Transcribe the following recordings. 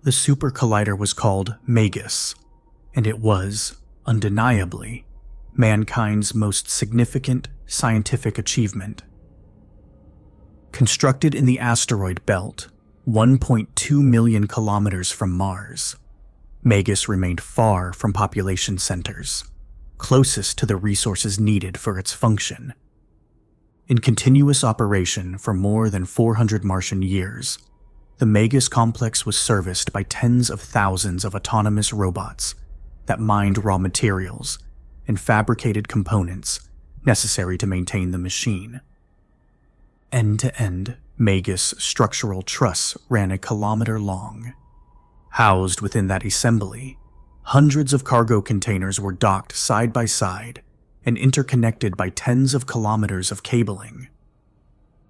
The super collider was called Magus, and it was, undeniably, mankind's most significant scientific achievement. Constructed in the asteroid belt, 1.2 million kilometers from Mars, Magus remained far from population centers, closest to the resources needed for its function. In continuous operation for more than 400 Martian years, the Magus Complex was serviced by tens of thousands of autonomous robots that mined raw materials and fabricated components necessary to maintain the machine. End-to-end, Magus structural truss ran a kilometer long. Housed within that assembly, hundreds of cargo containers were docked side by side and interconnected by tens of kilometers of cabling.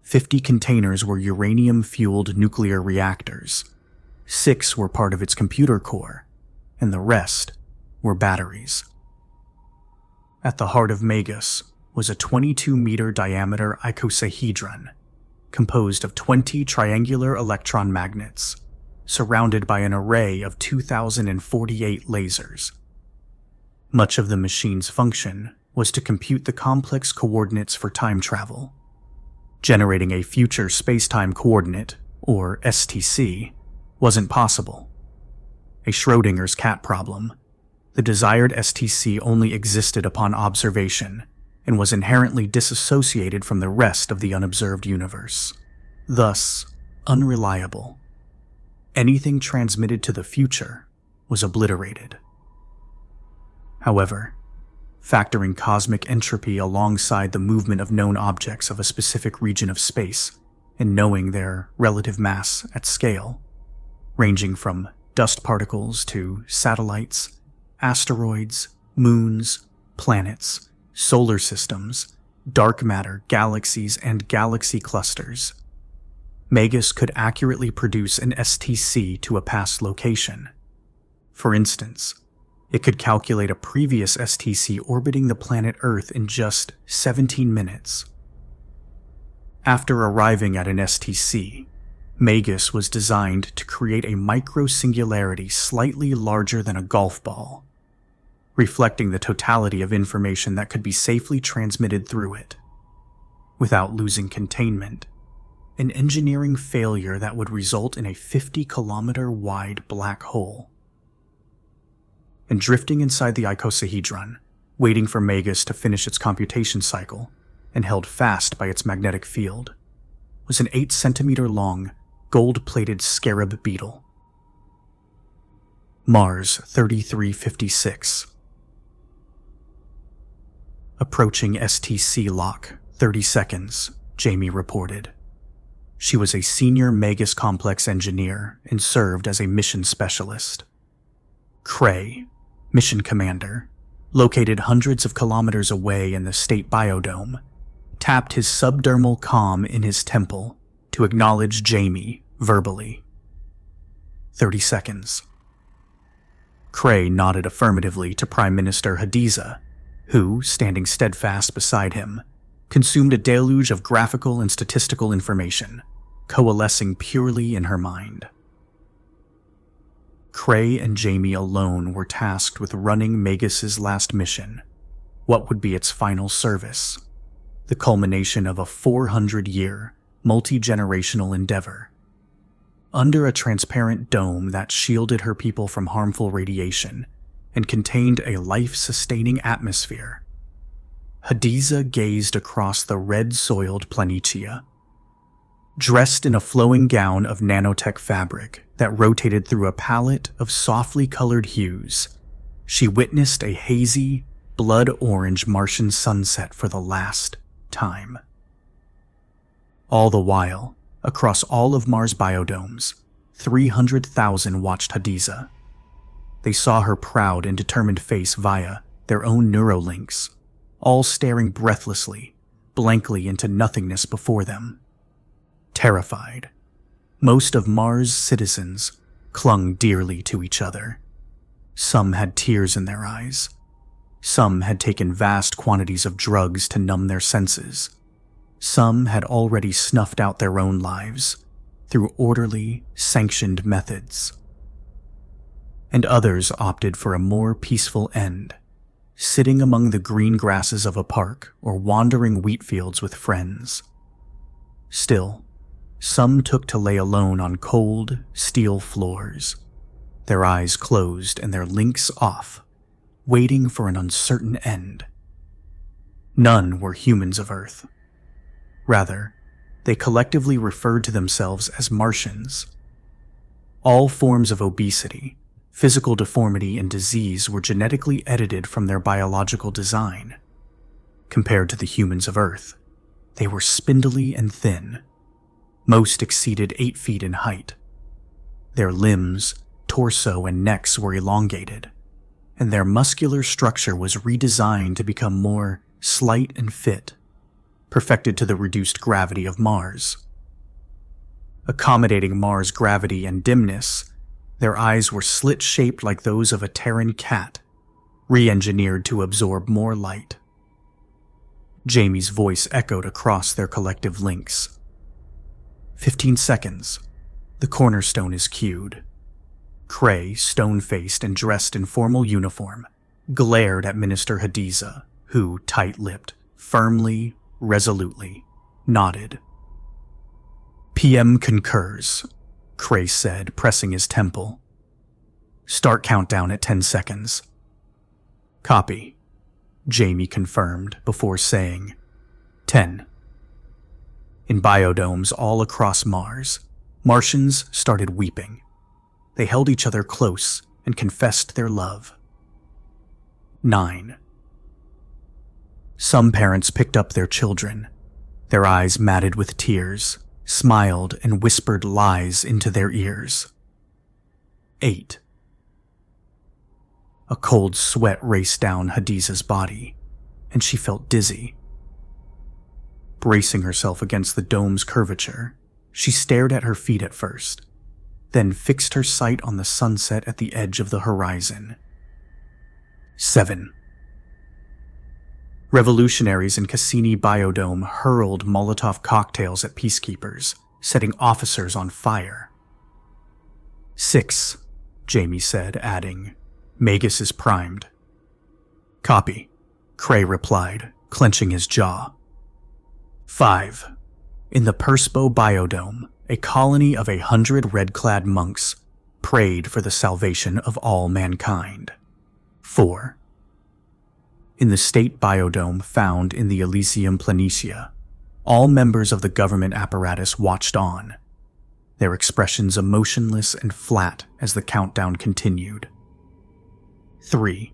50 containers were uranium-fueled nuclear reactors, 6 were part of its computer core, and the rest were batteries. At the heart of Magus was a 22-meter diameter icosahedron, composed of 20 triangular electron magnets, surrounded by an array of 2,048 lasers. Much of the machine's function was to compute the complex coordinates for time travel. Generating a future space-time coordinate, or STC, wasn't possible. A Schrödinger's cat problem, the desired STC only existed upon observation and was inherently disassociated from the rest of the unobserved universe, thus unreliable. Anything transmitted to the future was obliterated. However, factoring cosmic entropy alongside the movement of known objects of a specific region of space and knowing their relative mass at scale, ranging from dust particles to satellites, asteroids, moons, planets, solar systems, dark matter, galaxies, and galaxy clusters, Magus could accurately produce an STC to a past location. For instance, it could calculate a previous STC orbiting the planet Earth in just 17 minutes. After arriving at an STC, Magus was designed to create a micro-singularity slightly larger than a golf ball, reflecting the totality of information that could be safely transmitted through it, without losing containment, an engineering failure that would result in a 50-kilometer-wide black hole. And drifting inside the icosahedron, waiting for Magus to finish its computation cycle, and held fast by its magnetic field, was an 8-centimeter-long, gold-plated scarab beetle. Mars 3356. Approaching STC lock, 30 seconds, Jamie reported. She was a senior Magus Complex engineer and served as a mission specialist. Cray, mission commander, located hundreds of kilometers away in the state biodome, tapped his subdermal comm in his temple to acknowledge Jamie verbally. 30 seconds. Cray nodded affirmatively to Prime Minister Hadiza, who, standing steadfast beside him, consumed a deluge of graphical and statistical information, coalescing purely in her mind. Cray and Jamie alone were tasked with running Magus's last mission, what would be its final service, the culmination of a 400-year, multi-generational endeavor. Under a transparent dome that shielded her people from harmful radiation and contained a life-sustaining atmosphere, Hadiza gazed across the red-soiled Planitia. Dressed in a flowing gown of nanotech fabric that rotated through a palette of softly colored hues, she witnessed a hazy, blood-orange Martian sunset for the last time. All the while, across all of Mars' biodomes, 300,000 watched Hadiza. They saw her proud and determined face via their own neurolinks, all staring breathlessly, blankly into nothingness before them. Terrified, most of Mars' citizens clung dearly to each other. Some had tears in their eyes. Some had taken vast quantities of drugs to numb their senses. Some had already snuffed out their own lives through orderly, sanctioned methods. and others opted for a more peaceful end, sitting among the green grasses of a park or wandering wheat fields with friends. Still, some took to lay alone on cold, steel floors, their eyes closed and their links off, waiting for an uncertain end. None were humans of Earth. Rather, they collectively referred to themselves as Martians. All forms of obesity, physical deformity, and disease were genetically edited from their biological design. Compared to the humans of Earth, they were spindly and thin. Most exceeded 8 feet in height. Their limbs, torso, and necks were elongated, and their muscular structure was redesigned to become more slight and fit, perfected to the reduced gravity of Mars. Accommodating Mars' gravity and dimness, their eyes were slit-shaped like those of a Terran cat, re-engineered to absorb more light. Jamie's voice echoed across their collective links. 15 seconds. The cornerstone is cued. Cray, stone-faced and dressed in formal uniform, glared at Minister Hadiza, who, tight-lipped, firmly, resolutely, nodded. PM concurs, Cray said, pressing his temple. Start countdown at 10 seconds. Copy, Jamie confirmed before saying, 10. In biodomes all across Mars, Martians started weeping. They held each other close and confessed their love. 9. Some parents picked up their children, their eyes matted with tears, smiled and whispered lies into their ears. 8. A cold sweat raced down Hadiza's body, and she felt dizzy. Bracing herself against the dome's curvature, she stared at her feet at first, then fixed her sight on the sunset at the edge of the horizon. 7. Revolutionaries in Cassini Biodome hurled Molotov cocktails at peacekeepers, setting officers on fire. 6, Jamie said, adding, Magus is primed. Copy, Cray replied, clenching his jaw. 5. In the Perspo Biodome, a colony of 100 red-clad monks prayed for the salvation of all mankind. 4. In the State Biodome found in the Elysium Planitia, all members of the government apparatus watched on, their expressions emotionless and flat as the countdown continued. 3.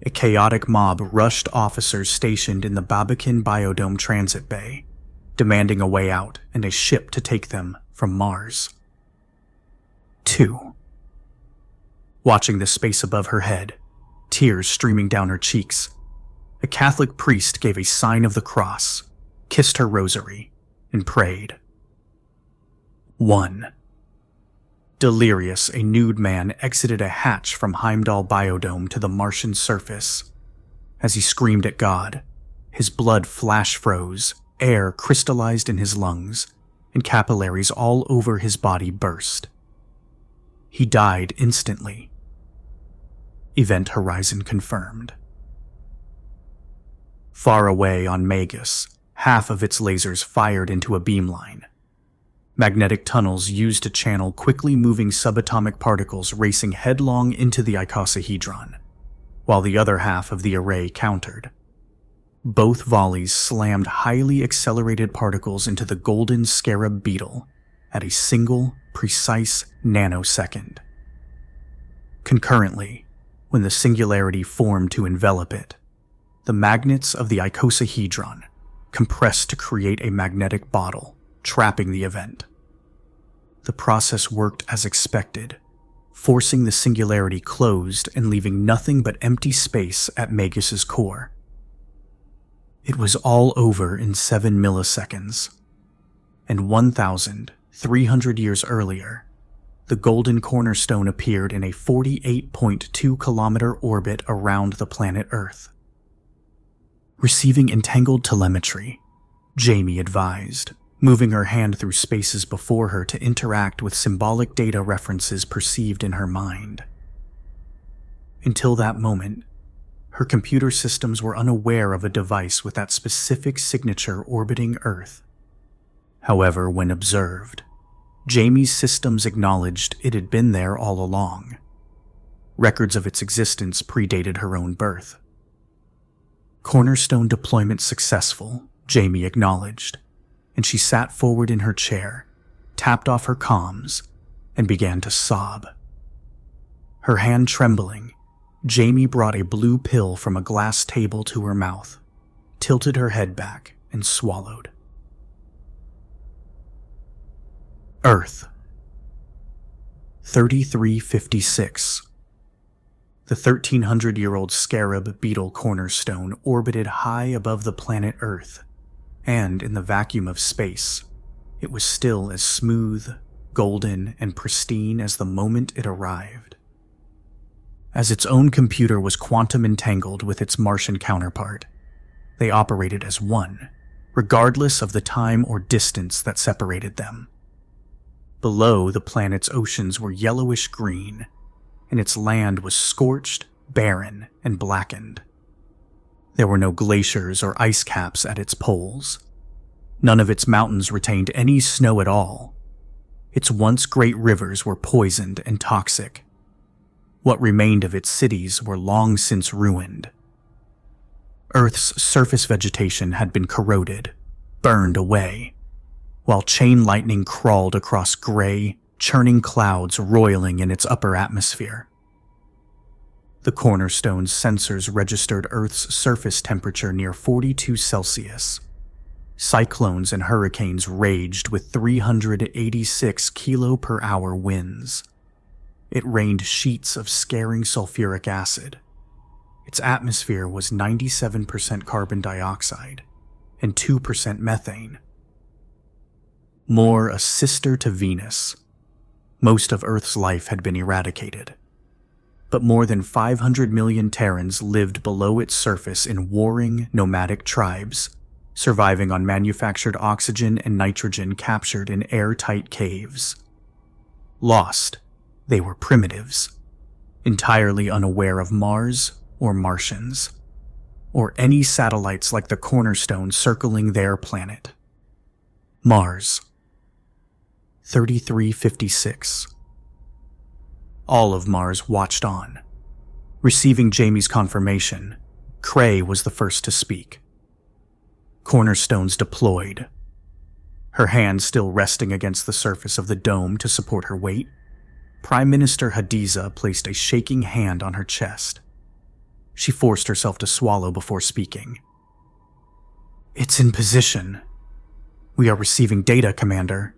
A chaotic mob rushed officers stationed in the Babakin Biodome Transit Bay, demanding a way out and a ship to take them from Mars. 2. Watching the space above her head, tears streaming down her cheeks, a Catholic priest gave a sign of the cross, kissed her rosary, and prayed. 1. Delirious, a nude man exited a hatch from Heimdall Biodome to the Martian surface. As he screamed at God, his blood flash froze, air crystallized in his lungs, and capillaries all over his body burst. He died instantly. Event horizon confirmed. Far away on Magus, half of its lasers fired into a beamline. Magnetic tunnels used to channel quickly moving subatomic particles racing headlong into the icosahedron, while the other half of the array countered. Both volleys slammed highly accelerated particles into the golden scarab beetle at a single, precise nanosecond. Concurrently, when the singularity formed to envelop it, the magnets of the icosahedron compressed to create a magnetic bottle, trapping the event. The process worked as expected, forcing the singularity closed and leaving nothing but empty space at Magus's core. It was all over in 7 milliseconds, and 1,300 years earlier, the golden cornerstone appeared in a 48.2-kilometer orbit around the planet Earth. Receiving entangled telemetry, Jamie advised, moving her hand through spaces before her to interact with symbolic data references perceived in her mind. Until that moment, her computer systems were unaware of a device with that specific signature orbiting Earth. However, when observed, Jamie's systems acknowledged it had been there all along. Records of its existence predated her own birth. Cornerstone deployment successful, Jamie acknowledged, and she sat forward in her chair, tapped off her comms, and began to sob. Her hand trembling, Jamie brought a blue pill from a glass table to her mouth, tilted her head back, and swallowed. Earth. 3356. The 1,300-year-old scarab beetle cornerstone orbited high above the planet Earth, and in the vacuum of space, it was still as smooth, golden, and pristine as the moment it arrived. As its own computer was quantum entangled with its Martian counterpart, they operated as one, regardless of the time or distance that separated them. Below, the planet's oceans were yellowish green, and its land was scorched, barren, and blackened. There were no glaciers or ice caps at its poles. None of its mountains retained any snow at all. Its once great rivers were poisoned and toxic. What remained of its cities were long since ruined. Earth's surface vegetation had been corroded, burned away, while chain lightning crawled across gray, churning clouds roiling in its upper atmosphere. The cornerstone's sensors registered Earth's surface temperature near 42 Celsius. Cyclones and hurricanes raged with 386 kilo-per-hour winds. It rained sheets of scaring sulfuric acid. Its atmosphere was 97% carbon dioxide and 2% methane. More a sister to Venus. Most of Earth's life had been eradicated, but more than 500 million Terrans lived below its surface in warring, nomadic tribes, surviving on manufactured oxygen and nitrogen captured in airtight caves. Lost, they were primitives, entirely unaware of Mars or Martians, or any satellites like the cornerstone circling their planet. Mars. 3356. All of Mars watched on. Receiving Jamie's confirmation, Cray was the first to speak. Cornerstones deployed. Her hand still resting against the surface of the dome to support her weight, Prime Minister Hadiza placed a shaking hand on her chest. She forced herself to swallow before speaking. "It's in position. We are receiving data, Commander."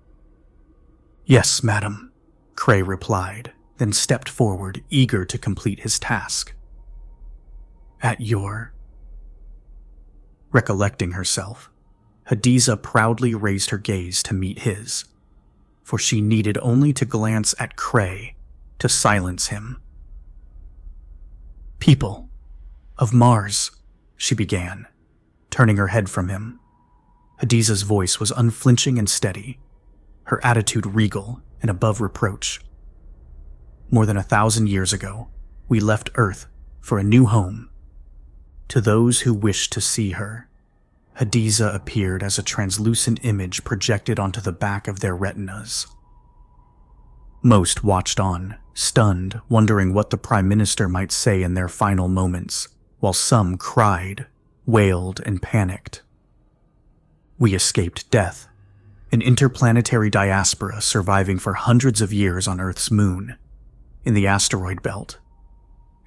"Yes, madam," Cray replied, then stepped forward, eager to complete his task. "At your..." Recollecting herself, Hadiza proudly raised her gaze to meet his, for she needed only to glance at Cray to silence him. "People of Mars," she began, turning her head from him. Hadiza's voice was unflinching and steady, her attitude regal and above reproach. "More than 1,000 years ago, we left Earth for a new home. To those who wished to see her, Hadiza appeared as a translucent image projected onto the back of their retinas. Most watched on, stunned, wondering what the Prime Minister might say in their final moments, while some cried, wailed, and panicked. We escaped death, an interplanetary diaspora surviving for hundreds of years on Earth's moon, in the asteroid belt,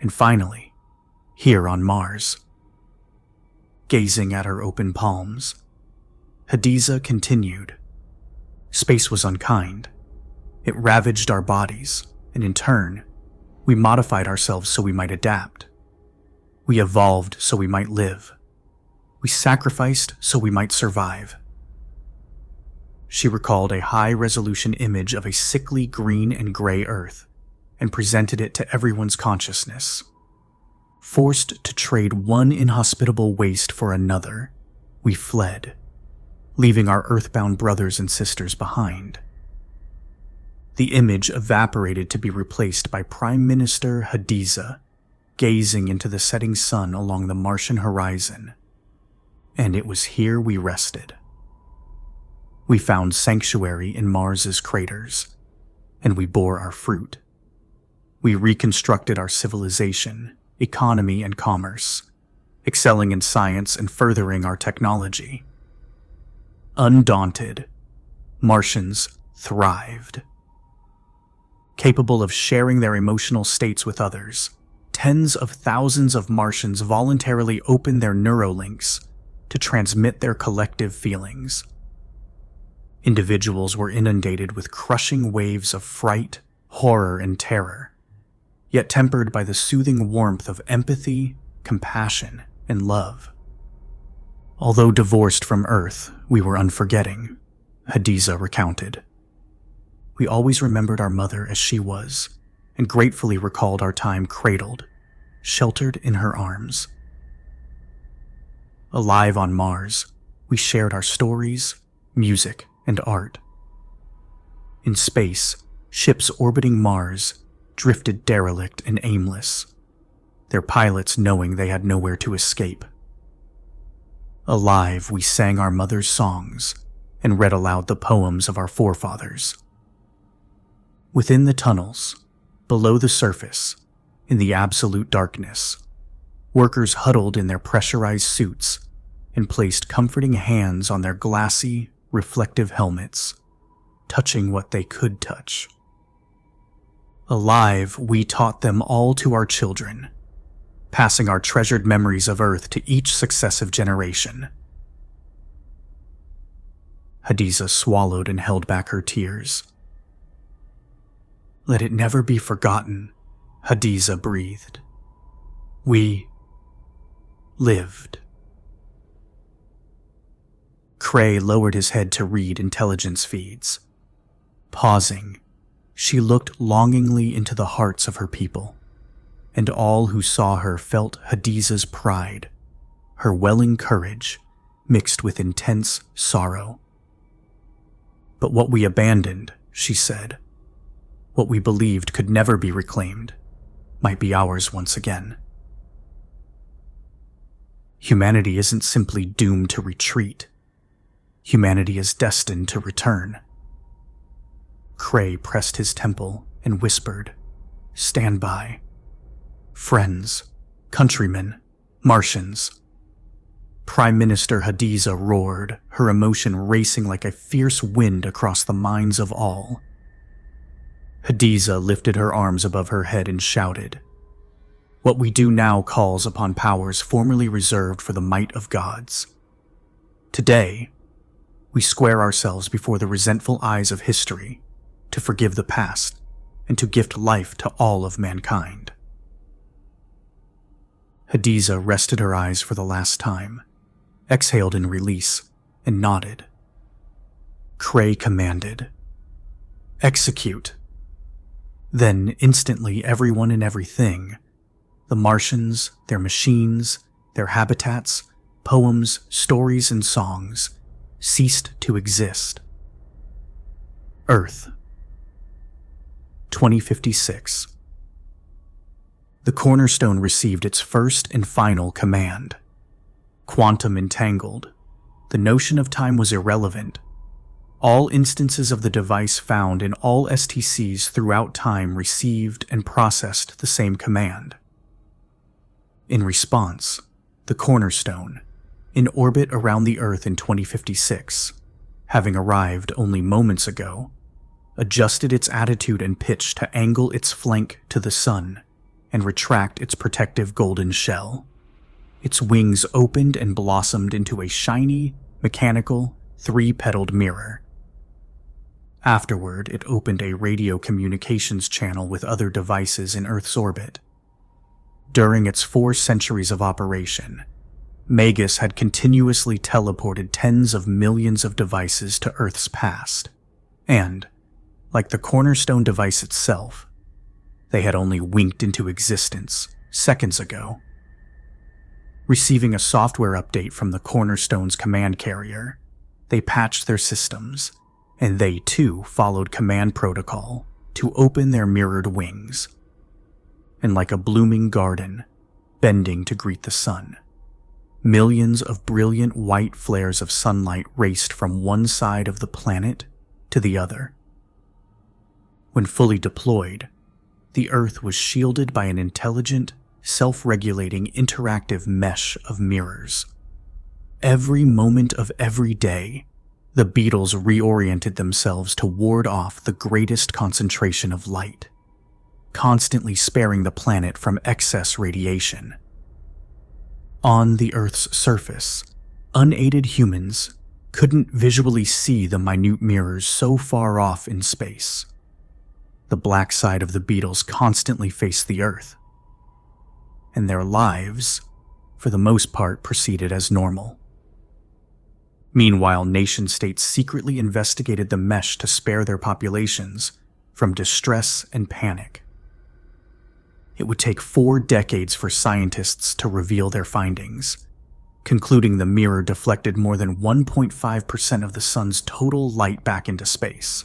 and finally, here on Mars. Gazing at her open palms, Hadiza continued. Space was unkind. It ravaged our bodies, and in turn, we modified ourselves so we might adapt. We evolved so we might live. We sacrificed so we might survive. She recalled a high-resolution image of a sickly green and gray Earth and presented it to everyone's consciousness. Forced to trade one inhospitable waste for another, we fled. leaving our earthbound brothers and sisters behind. The image evaporated to be replaced by Prime Minister Hadiza, gazing into the setting sun along the Martian horizon. And it was here we rested. We found sanctuary in Mars's craters, and we bore our fruit. We reconstructed our civilization, economy, and commerce, excelling in science and furthering our technology. Undaunted, Martians thrived. Capable of sharing their emotional states with others, tens of thousands of Martians voluntarily opened their neurolinks to transmit their collective feelings. Individuals were inundated with crushing waves of fright, horror, and terror, yet tempered by the soothing warmth of empathy, compassion, and love. Although divorced from Earth, we were unforgetting, Hadiza recounted. We always remembered our mother as she was, and gratefully recalled our time cradled, sheltered in her arms. Alive on Mars, we shared our stories, music, and art. In space, ships orbiting Mars drifted derelict and aimless, their pilots knowing they had nowhere to escape. Alive, we sang our mother's songs and read aloud the poems of our forefathers. Within the tunnels, below the surface, in the absolute darkness, workers huddled in their pressurized suits and placed comforting hands on their glassy, reflective helmets, touching what they could touch. Alive, we taught them all to our children, passing our treasured memories of Earth to each successive generation. Hadiza swallowed and held back her tears. Let it never be forgotten, Hadiza breathed. We lived. Cray lowered his head to read intelligence feeds. Pausing, she looked longingly into the hearts of her people, and all who saw her felt Hadiza's pride, her welling courage mixed with intense sorrow. But what we abandoned, she said, what we believed could never be reclaimed, might be ours once again. Humanity isn't simply doomed to retreat. Humanity is destined to return. Cray pressed his temple and whispered, "Stand by. Friends, countrymen, Martians." Prime Minister Hadiza roared, her emotion racing like a fierce wind across the minds of all. Hadiza lifted her arms above her head and shouted, "What we do now calls upon powers formerly reserved for the might of gods. Today, we square ourselves before the resentful eyes of history to forgive the past and to gift life to all of mankind." Hadiza rested her eyes for the last time, exhaled in release, and nodded. Cray commanded, "Execute." Then instantly everyone and everything, the Martians, their machines, their habitats, poems, stories, and songs, ceased to exist. Earth, 2056. The cornerstone received its first and final command. Quantum entangled. The notion of time was irrelevant. All instances of the device found in all STCs throughout time received and processed the same command. In response, the cornerstone, in orbit around the Earth in 2056, having arrived only moments ago, adjusted its attitude and pitch to angle its flank to the sun and retract its protective golden shell. Its wings opened and blossomed into a shiny, mechanical, three-petaled mirror. Afterward, it opened a radio communications channel with other devices in Earth's orbit. During its 4 centuries of operation, Magus had continuously teleported tens of millions of devices to Earth's past, and, like the cornerstone device itself, they had only winked into existence seconds ago. Receiving a software update from the cornerstone's command carrier, They patched their systems, and they too followed command protocol to open their mirrored wings. And like a blooming garden, bending to greet the sun, millions of brilliant white flares of sunlight raced from one side of the planet to the other. When fully deployed, the Earth was shielded by an intelligent, self-regulating interactive mesh of mirrors. Every moment of every day, the beetles reoriented themselves to ward off the greatest concentration of light, constantly sparing the planet from excess radiation. On the Earth's surface, unaided humans couldn't visually see the minute mirrors so far off in space. The black side of the beetles constantly faced the Earth, and their lives, for the most part, proceeded as normal. Meanwhile, nation-states secretly investigated the mesh to spare their populations from distress and panic. It would take 4 decades for scientists to reveal their findings, concluding the mirror deflected more than 1.5% of the sun's total light back into space,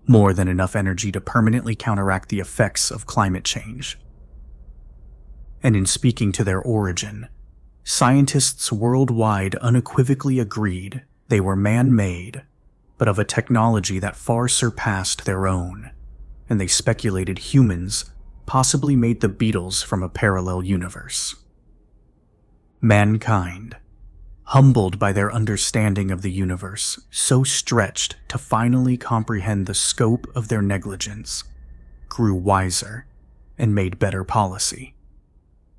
more than enough energy to permanently counteract the effects of climate change. And in speaking to their origin, scientists worldwide unequivocally agreed they were man-made, but of a technology that far surpassed their own, and they speculated humans possibly made the beetles from a parallel universe. Mankind, humbled by their understanding of the universe, so stretched to finally comprehend the scope of their negligence, grew wiser and made better policy,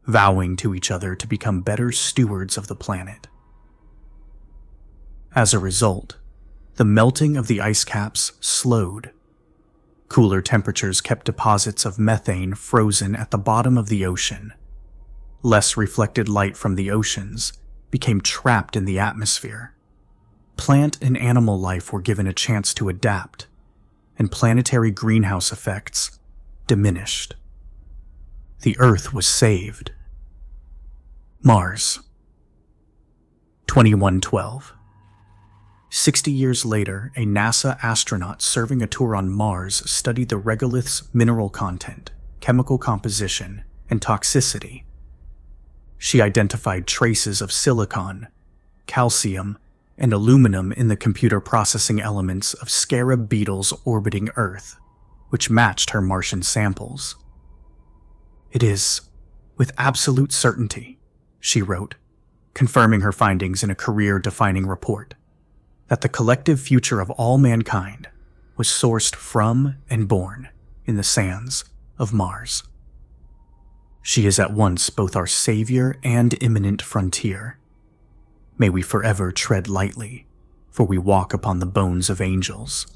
vowing to each other to become better stewards of the planet. As a result, the melting of the ice caps slowed. Cooler temperatures kept deposits of methane frozen at the bottom of the ocean. Less reflected light from the oceans became trapped in the atmosphere. Plant and animal life were given a chance to adapt, and planetary greenhouse effects diminished. The Earth was saved. Mars. 2112. 60 years later, a NASA astronaut serving a tour on Mars studied the regolith's mineral content, chemical composition, and toxicity. She identified traces of silicon, calcium, and aluminum in the computer processing elements of scarab beetles orbiting Earth, which matched her Martian samples. "It is, with absolute certainty," she wrote, confirming her findings in a career-defining report, that the collective future of all mankind was sourced from and born in the sands of Mars. She is at once both our savior and imminent frontier. May we forever tread lightly, for we walk upon the bones of angels.